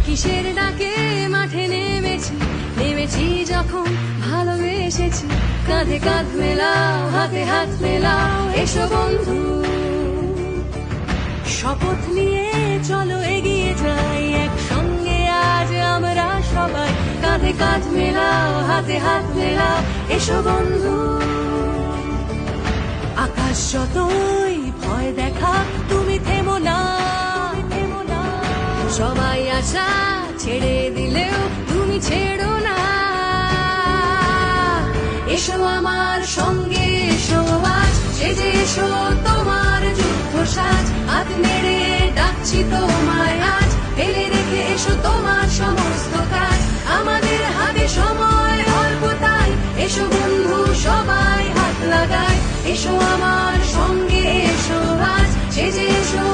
কিসের ডাকে মাঠে নেমেছি যখন ভালোবেসেছি। কাঁধে কাঁধ মেলাও, হাতে হাত মেলাও, এসো বন্ধু। শপথ নিয়ে চলো এগিয়ে যাই একসঙ্গে আজ আমরা সবাই। কাঁধে কাঁধ মেলাও, হাতে হাত মেলাও, এসো বন্ধু। আকাশ যতই ভয় দেখা তুমি থেমো না। সবাই আশা ছেড়ে দিলেও তুমি ছেড়ো না। এসো আমার সঙ্গে, এসো আজ সেজে এসো তোমার যুদ্ধ সাজ। হাত নেড়ে ডাকছি তোমায় আজ, ফেলে রেখে এসো তোমার সমস্ত কাজ। আমাদের হাতে সময় অল্প তাই, এসো বন্ধু সবাই হাত লাগাই। এসো আমার সঙ্গে, এসো আজ সেজে এসো